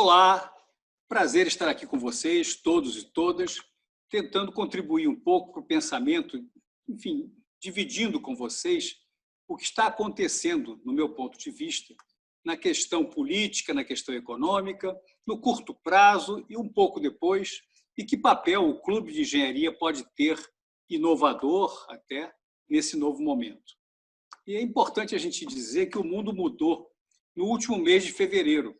Olá, prazer estar aqui com vocês, todos e todas, tentando contribuir um pouco para o pensamento, enfim, dividindo com vocês o que está acontecendo, no meu ponto de vista, na questão política, na questão econômica, no curto prazo e um pouco depois, e que papel o Clube de Engenharia pode ter, inovador até, nesse novo momento. E é importante a gente dizer que o mundo mudou no último mês de fevereiro.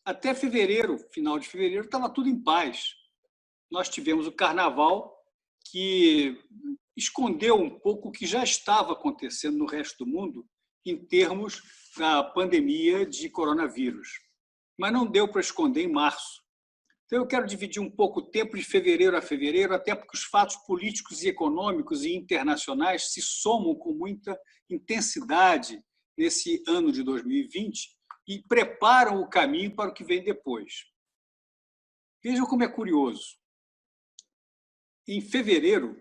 Até fevereiro, final de fevereiro, estava tudo em paz. Nós tivemos o carnaval, que escondeu um pouco o que já estava acontecendo no resto do mundo em termos da pandemia de coronavírus. Mas não deu para esconder em março. Então, eu quero dividir um pouco o tempo de fevereiro a fevereiro, até porque os fatos políticos e econômicos e internacionais se somam com muita intensidade nesse ano de 2020 e preparam o caminho para o que vem depois. Vejam como é curioso. Em fevereiro,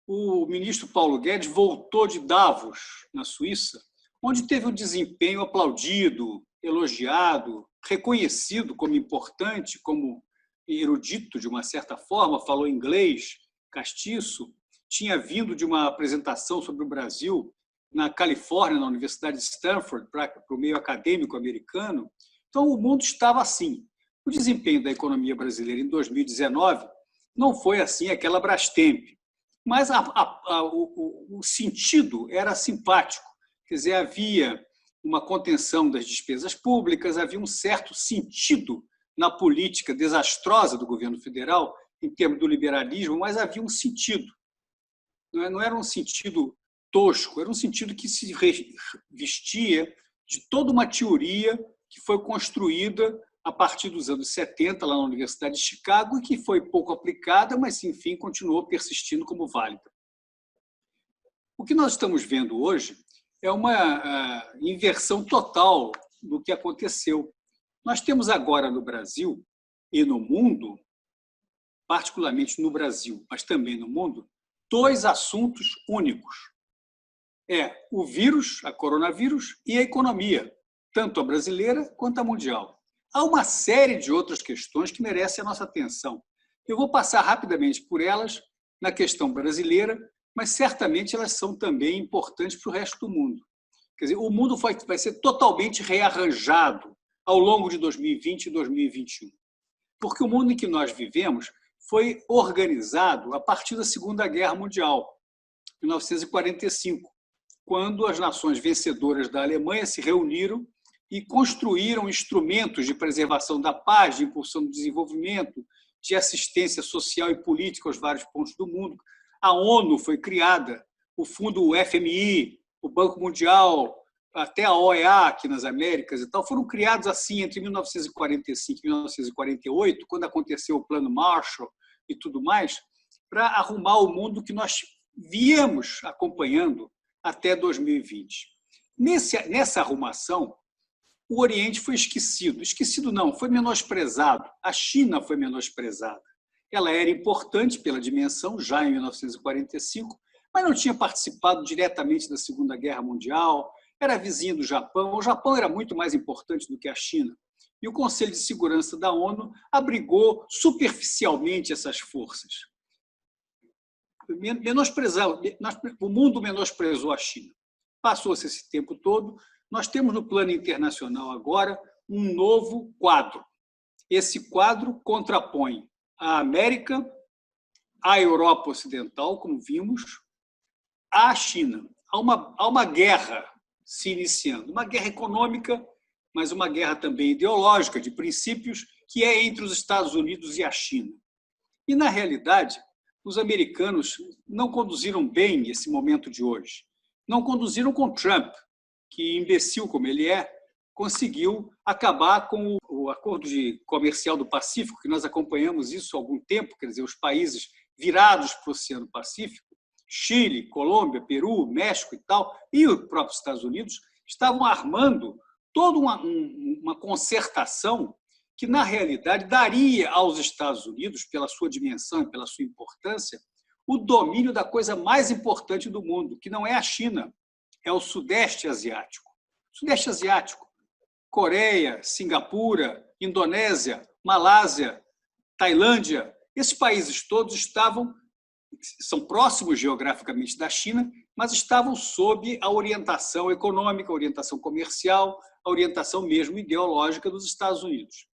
o ministro Paulo Guedes voltou de Davos, na Suíça, onde teve um desempenho aplaudido, elogiado, reconhecido como importante, como erudito, de uma certa forma, falou inglês, castiço, tinha vindo de uma apresentação sobre o Brasil na Califórnia, na Universidade de Stanford, para o meio acadêmico americano. Então, o mundo estava assim. O desempenho da economia brasileira em 2019 não foi assim aquela Brastemp, mas o sentido era simpático. Quer dizer, havia uma contenção das despesas públicas, havia um certo sentido na política desastrosa do governo federal, em termos do liberalismo, mas havia um sentido. Não era um sentido tosco, era um sentido que se vestia de toda uma teoria que foi construída a partir dos anos 70, lá na Universidade de Chicago, e que foi pouco aplicada, mas, enfim, continuou persistindo como válida. O que nós estamos vendo hoje é uma inversão total do que aconteceu. Nós temos agora no Brasil e no mundo, particularmente no Brasil, mas também no mundo, dois assuntos únicos. É o vírus, a coronavírus, e a economia, tanto a brasileira quanto a mundial. Há uma série de outras questões que merecem a nossa atenção. Eu vou passar rapidamente por elas na questão brasileira, mas certamente elas são também importantes para o resto do mundo. Quer dizer, o mundo vai ser totalmente rearranjado ao longo de 2020 e 2021. Porque o mundo em que nós vivemos foi organizado a partir da Segunda Guerra Mundial, em 1945, quando as nações vencedoras da Alemanha se reuniram e construíram instrumentos de preservação da paz, de impulsão do desenvolvimento, de assistência social e política aos vários pontos do mundo. A ONU foi criada, o fundo FMI, o Banco Mundial, até a OEA aqui nas Américas e tal, foram criados assim entre 1945 e 1948, quando aconteceu o Plano Marshall e tudo mais, para arrumar o mundo que nós viemos acompanhando até 2020. Nessa arrumação, o Oriente foi esquecido. Esquecido não, foi menosprezado. A China foi menosprezada. Ela era importante pela dimensão, já em 1945, mas não tinha participado diretamente da Segunda Guerra Mundial, era vizinha do Japão. O Japão era muito mais importante do que a China. E o Conselho de Segurança da ONU abrigou superficialmente essas forças. O mundo menosprezou a China. Passou-se esse tempo todo. Nós temos no plano internacional agora um novo quadro. Esse quadro contrapõe a América, a Europa Ocidental, como vimos, à China. Há uma guerra se iniciando, uma guerra econômica, mas uma guerra também ideológica, de princípios, que é entre os Estados Unidos e a China. E, na realidade, os americanos não conduziram bem esse momento de hoje. Não conduziram com Trump, que, imbecil como ele é, conseguiu acabar com o Acordo Comercial do Pacífico, que nós acompanhamos isso há algum tempo, quer dizer, os países virados para o Oceano Pacífico, Chile, Colômbia, Peru, México e tal, e os próprios Estados Unidos, estavam armando toda uma concertação que, na realidade, daria aos Estados Unidos, pela sua dimensão e pela sua importância, o domínio da coisa mais importante do mundo, que não é a China, é o Sudeste Asiático. Sudeste Asiático, Coreia, Singapura, Indonésia, Malásia, Tailândia. Esses países todos são próximos geograficamente da China, mas estavam sob a orientação econômica, a orientação comercial, a orientação mesmo ideológica dos Estados Unidos.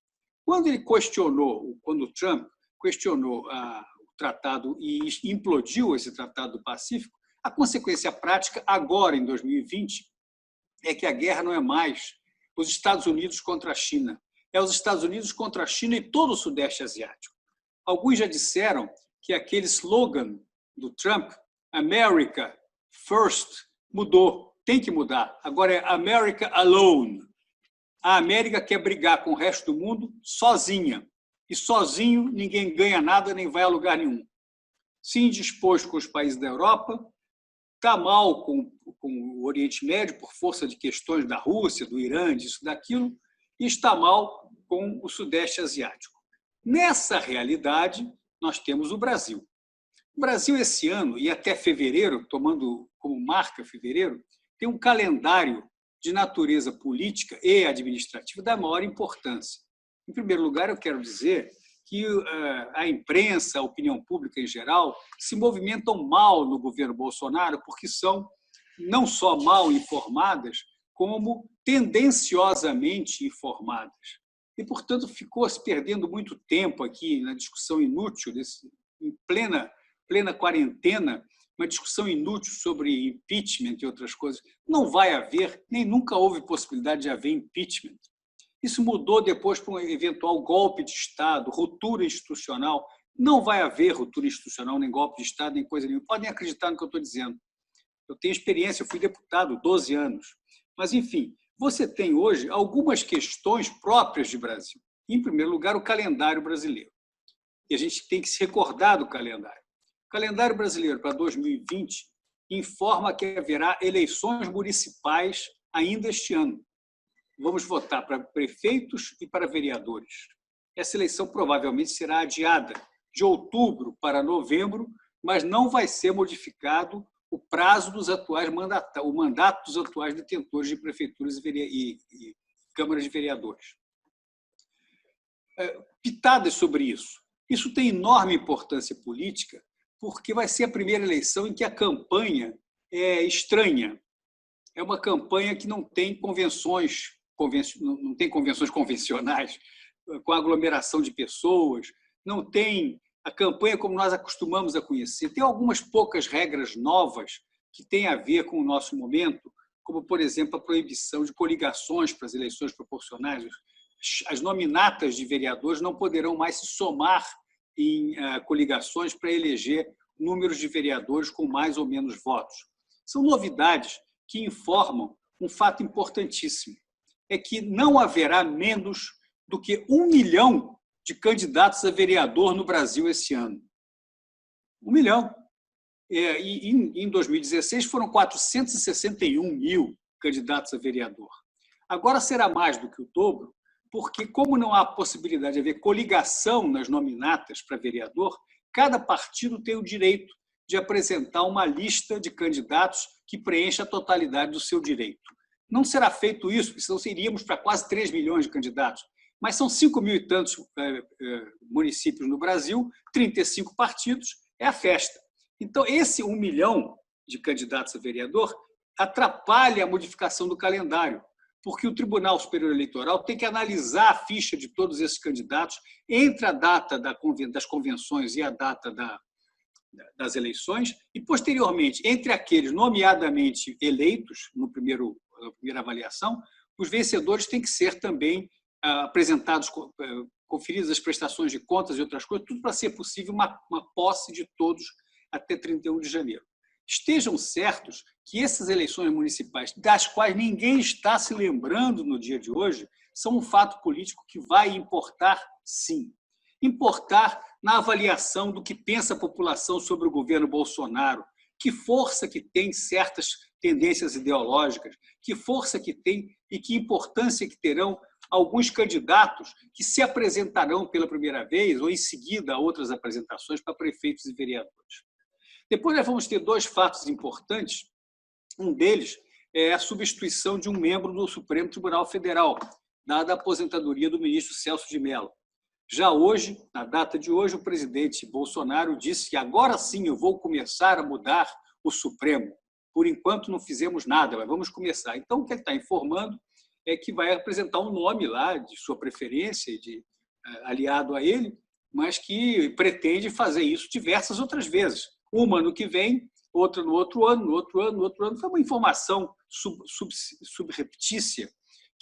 Quando o Trump questionou o tratado e implodiu esse tratado do Pacífico, a consequência prática agora, em 2020, é que a guerra não é mais os Estados Unidos contra a China, é os Estados Unidos contra a China e todo o Sudeste Asiático. Alguns já disseram que aquele slogan do Trump, America First, mudou, tem que mudar. Agora é America Alone. A América quer brigar com o resto do mundo sozinha. E sozinho ninguém ganha nada nem vai a lugar nenhum. Se indisposto com os países da Europa, está mal com o Oriente Médio por força de questões da Rússia, do Irã, disso, daquilo, e está mal com o Sudeste Asiático. Nessa realidade, nós temos o Brasil. O Brasil, esse ano, e até fevereiro, tomando como marca fevereiro, tem um calendário de natureza política e administrativa da maior importância. Em primeiro lugar, eu quero dizer que a imprensa, a opinião pública em geral, se movimentam mal no governo Bolsonaro porque são não só mal informadas, como tendenciosamente informadas. E, portanto, ficou se perdendo muito tempo aqui na discussão inútil, em plena quarentena, uma discussão inútil sobre impeachment e outras coisas. Não vai haver, nem nunca houve possibilidade de haver impeachment. Isso mudou depois para um eventual golpe de Estado, ruptura institucional. Não vai haver ruptura institucional, nem golpe de Estado, nem coisa nenhuma. Podem acreditar no que eu estou dizendo. Eu tenho experiência, eu fui deputado 12 anos. Mas, enfim, você tem hoje algumas questões próprias de Brasil. Em primeiro lugar, o calendário brasileiro. E a gente tem que se recordar do calendário. O calendário brasileiro para 2020 informa que haverá eleições municipais ainda este ano. Vamos votar para prefeitos e para vereadores. Essa eleição provavelmente será adiada de outubro para novembro, mas não vai ser modificado o prazo dos atuais o mandato dos atuais detentores de prefeituras e câmaras de vereadores. Pitadas sobre isso. Isso tem enorme importância política, porque vai ser a primeira eleição em que a campanha é estranha. É uma campanha que não tem convenções convencionais, com aglomeração de pessoas, não tem a campanha como nós acostumamos a conhecer. Tem algumas poucas regras novas que têm a ver com o nosso momento, como, por exemplo, a proibição de coligações para as eleições proporcionais. As nominatas de vereadores não poderão mais se somar em coligações para eleger números de vereadores com mais ou menos votos. São novidades que informam um fato importantíssimo, é que não haverá menos do que 1 milhão de candidatos a vereador no Brasil esse ano. 1 milhão. E em 2016 foram 461 mil candidatos a vereador. Agora será mais do que o dobro, porque, como não há possibilidade de haver coligação nas nominatas para vereador, cada partido tem o direito de apresentar uma lista de candidatos que preencha a totalidade do seu direito. Não será feito isso, porque senão iríamos para quase 3 milhões de candidatos. Mas são 5 mil e tantos municípios no Brasil, 35 partidos, é a festa. Então, esse 1 milhão de candidatos a vereador atrapalha a modificação do calendário, porque o Tribunal Superior Eleitoral tem que analisar a ficha de todos esses candidatos entre a data das convenções e a data das eleições e, posteriormente, entre aqueles nomeadamente eleitos na primeira avaliação, os vencedores têm que ser também apresentados, conferidas as prestações de contas e outras coisas, tudo para ser possível uma posse de todos até 31 de janeiro. Estejam certos que essas eleições municipais, das quais ninguém está se lembrando no dia de hoje, são um fato político que vai importar, sim. Importar na avaliação do que pensa a população sobre o governo Bolsonaro, que força que tem certas tendências ideológicas, que força que tem e que importância que terão alguns candidatos que se apresentarão pela primeira vez ou, em seguida, a outras apresentações para prefeitos e vereadores. Depois nós vamos ter 2 fatos importantes. Um deles é a substituição de um membro do Supremo Tribunal Federal, dada a aposentadoria do ministro Celso de Mello. Já hoje, na data de hoje, o presidente Bolsonaro disse que agora sim eu vou começar a mudar o Supremo. Por enquanto não fizemos nada, mas vamos começar. Então, o que ele está informando é que vai apresentar um nome lá de sua preferência, aliado a ele, mas que pretende fazer isso diversas outras vezes. Uma no que vem, outra no outro ano, no outro ano, no outro ano. Foi uma informação subreptícia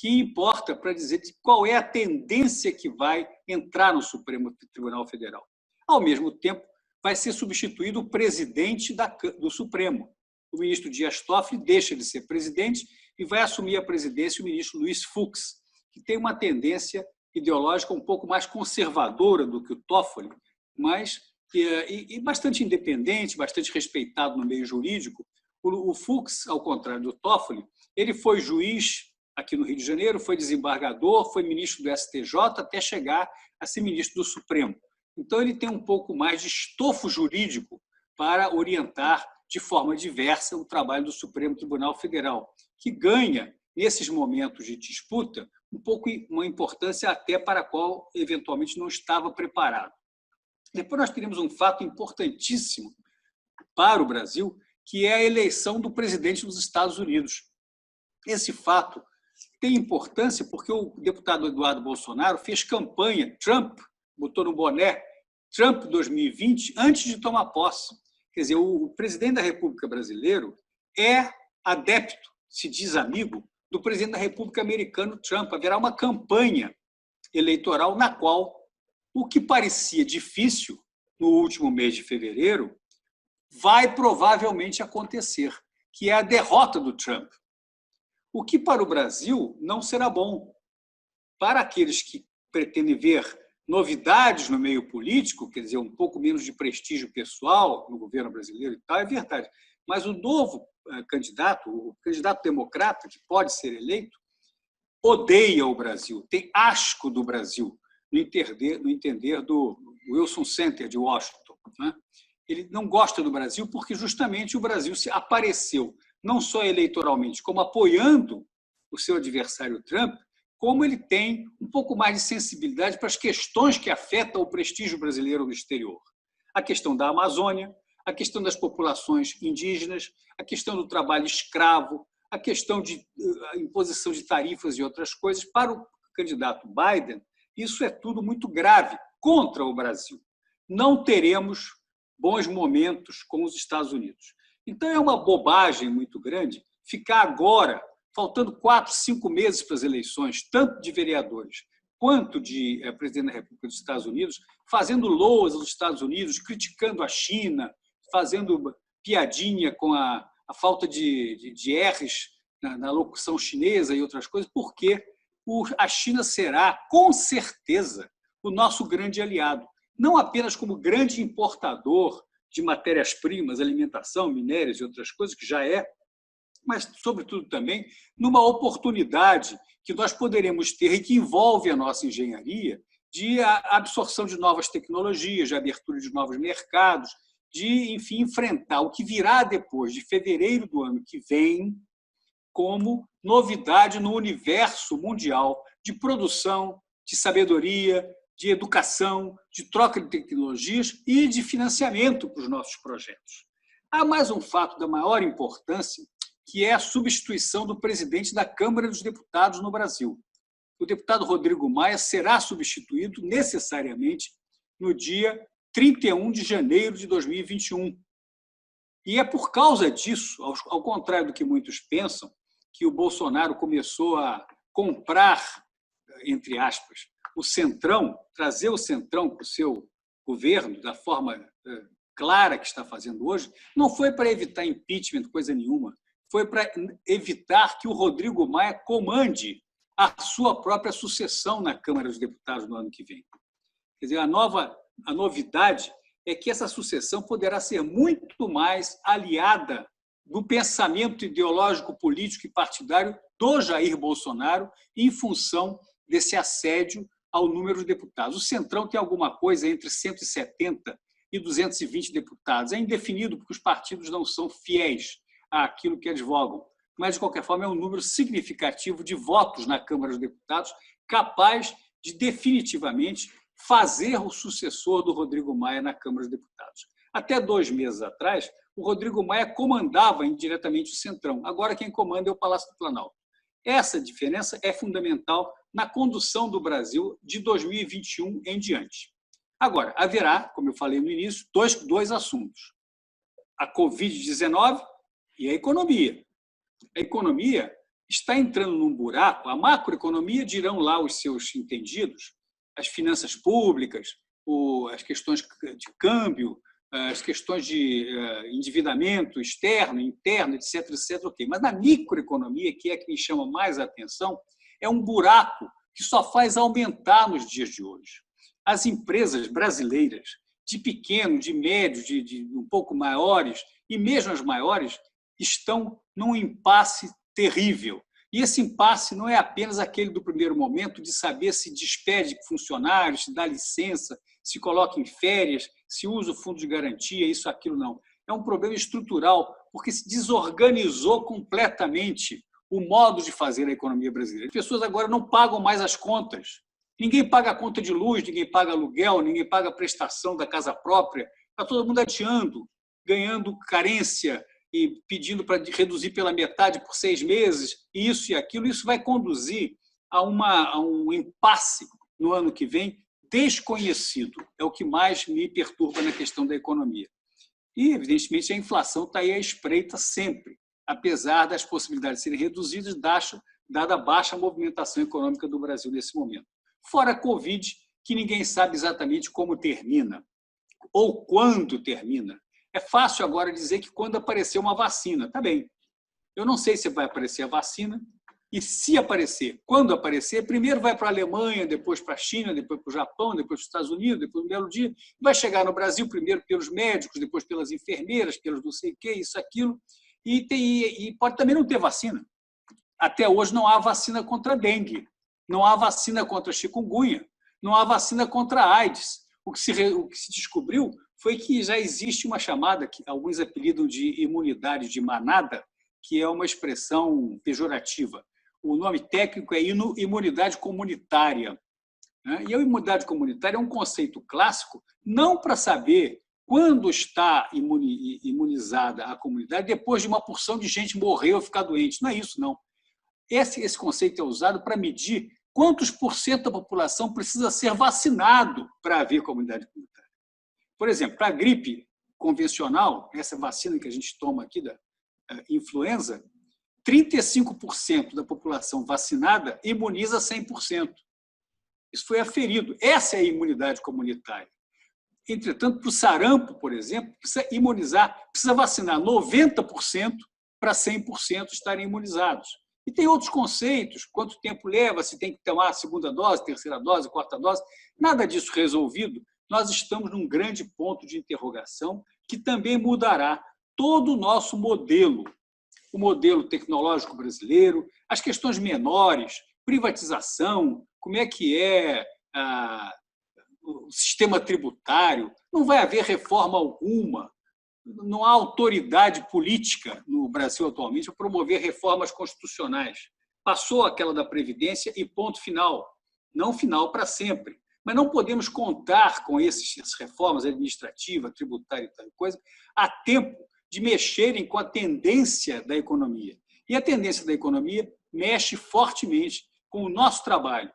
que importa para dizer qual é a tendência que vai entrar no Supremo Tribunal Federal. Ao mesmo tempo, vai ser substituído o presidente do Supremo. O ministro Dias Toffoli deixa de ser presidente e vai assumir a presidência o ministro Luiz Fux, que tem uma tendência ideológica um pouco mais conservadora do que o Toffoli, mas e bastante independente, bastante respeitado no meio jurídico. O Fux, ao contrário do Toffoli, ele foi juiz aqui no Rio de Janeiro, foi desembargador, foi ministro do STJ, até chegar a ser ministro do Supremo. Então, ele tem um pouco mais de estofo jurídico para orientar de forma diversa o trabalho do Supremo Tribunal Federal, que ganha, nesses momentos de disputa, um pouco uma importância até para a qual, eventualmente, não estava preparado. Depois nós teremos um fato importantíssimo para o Brasil, que é a eleição do presidente dos Estados Unidos. Esse fato tem importância porque o deputado Eduardo Bolsonaro fez campanha, Trump, botou no boné, Trump 2020, antes de tomar posse. Quer dizer, o presidente da República brasileiro é adepto, se diz amigo, do presidente da República americano, Trump. Haverá uma campanha eleitoral na qual o que parecia difícil no último mês de fevereiro vai provavelmente acontecer, que é a derrota do Trump. O que para o Brasil não será bom. Para aqueles que pretendem ver novidades no meio político, quer dizer, um pouco menos de prestígio pessoal no governo brasileiro e tal, é verdade. Mas o novo candidato, o candidato democrata que pode ser eleito, odeia o Brasil, tem asco do Brasil, no entender do Wilson Center de Washington. Né? Ele não gosta do Brasil porque justamente o Brasil se apareceu, não só eleitoralmente, como apoiando o seu adversário Trump, como ele tem um pouco mais de sensibilidade para as questões que afetam o prestígio brasileiro no exterior. A questão da Amazônia, a questão das populações indígenas, a questão do trabalho escravo, a questão de imposição de tarifas e outras coisas. Para o candidato Biden, isso é tudo muito grave contra o Brasil. Não teremos bons momentos com os Estados Unidos. Então, é uma bobagem muito grande ficar agora, faltando 4, 5 meses para as eleições, tanto de vereadores quanto de presidente da República dos Estados Unidos, fazendo loas aos Estados Unidos, criticando a China, fazendo piadinha com a falta de R's na locução chinesa e outras coisas, porque a China será, com certeza, o nosso grande aliado, não apenas como grande importador de matérias-primas, alimentação, minérios e outras coisas, que já é, mas, sobretudo, também numa oportunidade que nós poderemos ter e que envolve a nossa engenharia de absorção de novas tecnologias, de abertura de novos mercados, de, enfim, enfrentar o que virá depois de fevereiro do ano que vem como novidade no universo mundial de produção, de sabedoria, de educação, de troca de tecnologias e de financiamento para os nossos projetos. Há mais um fato da maior importância, que é a substituição do presidente da Câmara dos Deputados no Brasil. O deputado Rodrigo Maia será substituído necessariamente no dia 31 de janeiro de 2021. E é por causa disso, ao contrário do que muitos pensam, que o Bolsonaro começou a comprar, entre aspas, o Centrão, trazer o Centrão para o seu governo da forma clara que está fazendo hoje, não foi para evitar impeachment, coisa nenhuma, foi para evitar que o Rodrigo Maia comande a sua própria sucessão na Câmara dos Deputados no ano que vem. Quer dizer, a novidade é que essa sucessão poderá ser muito mais aliada do pensamento ideológico, político e partidário do Jair Bolsonaro em função desse assédio ao número de deputados. O Centrão tem alguma coisa entre 170 e 220 deputados. É indefinido porque os partidos não são fiéis àquilo que advogam, mas, de qualquer forma, é um número significativo de votos na Câmara dos Deputados capaz de definitivamente fazer o sucessor do Rodrigo Maia na Câmara dos Deputados. Até 2 meses atrás, o Rodrigo Maia comandava indiretamente o Centrão. Agora quem comanda é o Palácio do Planalto. Essa diferença é fundamental na condução do Brasil de 2021 em diante. Agora, haverá, como eu falei no início, dois assuntos. A Covid-19 e a economia. A economia está entrando num buraco, a macroeconomia, dirão lá os seus entendidos, as finanças públicas, as questões de câmbio, as questões de endividamento externo, interno, etc., etc. Okay. Mas na microeconomia, que é que me chama mais a atenção, é um buraco que só faz aumentar nos dias de hoje. As empresas brasileiras, de pequeno, de médio, de um pouco maiores, e mesmo as maiores, estão num impasse terrível. E esse impasse não é apenas aquele do primeiro momento de saber se despede funcionários, se dá licença, se coloca em férias, se usa o fundo de garantia, isso, aquilo, não. É um problema estrutural, porque se desorganizou completamente o modo de fazer a economia brasileira. As pessoas agora não pagam mais as contas. Ninguém paga a conta de luz, ninguém paga aluguel, ninguém paga a prestação da casa própria. Está todo mundo adiando, ganhando carência e pedindo para reduzir pela metade por 6 meses, isso e aquilo. Isso vai conduzir a um impasse no ano que vem desconhecido. É o que mais me perturba na questão da economia. E, evidentemente, a inflação está aí à espreita sempre, apesar das possibilidades de serem reduzidas, dada a baixa movimentação econômica do Brasil nesse momento. Fora a Covid, que ninguém sabe exatamente como termina ou quando termina. É fácil agora dizer que quando aparecer uma vacina, está bem. Eu não sei se vai aparecer a vacina, e se aparecer, quando aparecer, primeiro vai para a Alemanha, depois para a China, depois para o Japão, depois para os Estados Unidos, depois no belo dia, vai chegar no Brasil primeiro pelos médicos, depois pelas enfermeiras, pelos não sei o quê, isso, aquilo, e pode também não ter vacina. Até hoje não há vacina contra a dengue, não há vacina contra a chikungunya, não há vacina contra a AIDS. O que se descobriu foi que já existe uma chamada, que alguns apelidam de imunidade de manada, que é uma expressão pejorativa. O nome técnico é imunidade comunitária. E a imunidade comunitária é um conceito clássico, não para saber quando está imunizada a comunidade, depois de uma porção de gente morrer ou ficar doente. Não é isso, não. Esse conceito é usado para medir quantos % da população precisa ser vacinado para haver comunidade comunitária. Por exemplo, para a gripe convencional, essa vacina que a gente toma aqui da influenza, 35% da população vacinada imuniza 100%. Isso foi aferido. Essa é a imunidade comunitária. Entretanto, para o sarampo, por exemplo, precisa vacinar 90% para 100% estarem imunizados. E tem outros conceitos, quanto tempo leva, se tem que tomar a segunda dose, terceira dose, quarta dose, nada disso resolvido. Nós estamos num grande ponto de interrogação que também mudará todo o nosso modelo, o modelo tecnológico brasileiro, as questões menores, privatização, como é que é o sistema tributário. Não vai haver reforma alguma, não há autoridade política no Brasil atualmente para promover reformas constitucionais. Passou aquela da Previdência e ponto final. Não final para sempre. Mas não podemos contar com essas reformas administrativas, tributárias e tal coisa, a tempo de mexerem com a tendência da economia. E a tendência da economia mexe fortemente com o nosso trabalho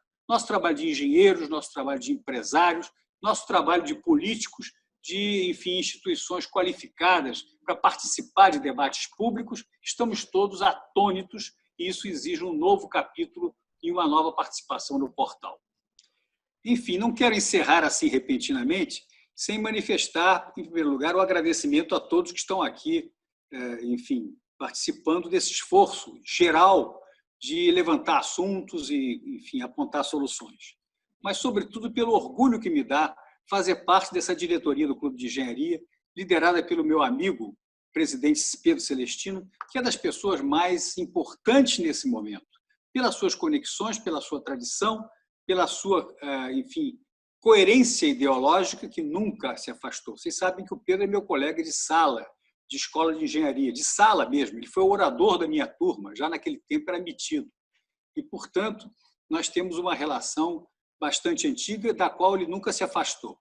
de engenheiros, nosso trabalho de empresários, nosso trabalho de políticos, de, enfim, instituições qualificadas para participar de debates públicos. Estamos todos atônitos e isso exige um novo capítulo e uma nova participação no portal. Enfim, não quero encerrar assim repentinamente sem manifestar, em primeiro lugar, o agradecimento a todos que estão aqui, enfim, participando desse esforço geral de levantar assuntos e, enfim, apontar soluções. Mas, sobretudo, pelo orgulho que me dá fazer parte dessa diretoria do Clube de Engenharia, liderada pelo meu amigo, presidente Pedro Celestino, que é das pessoas mais importantes nesse momento, pelas suas conexões, pela sua tradição, pela sua, enfim, coerência ideológica que nunca se afastou. Vocês sabem que o Pedro é meu colega de sala, de escola de engenharia, de sala mesmo. Ele foi o orador da minha turma, já naquele tempo era metido. E, portanto, nós temos uma relação bastante antiga, da qual ele nunca se afastou.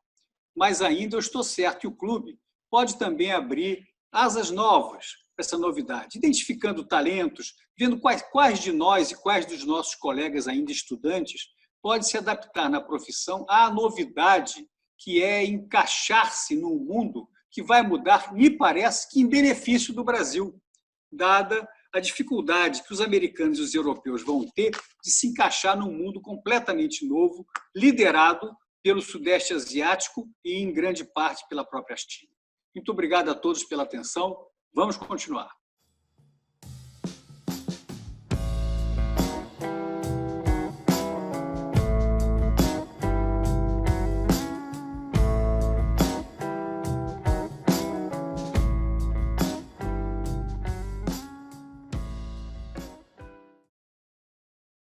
Mas ainda eu estou certo que o clube pode também abrir asas novas para essa novidade, identificando talentos, vendo quais de nós e quais dos nossos colegas ainda estudantes pode se adaptar na profissão à novidade, que é encaixar-se num mundo que vai mudar, me parece que em benefício do Brasil, dada a dificuldade que os americanos e os europeus vão ter de se encaixar num mundo completamente novo, liderado pelo Sudeste Asiático e, em grande parte, pela própria China. Muito obrigado a todos pela atenção. Vamos continuar.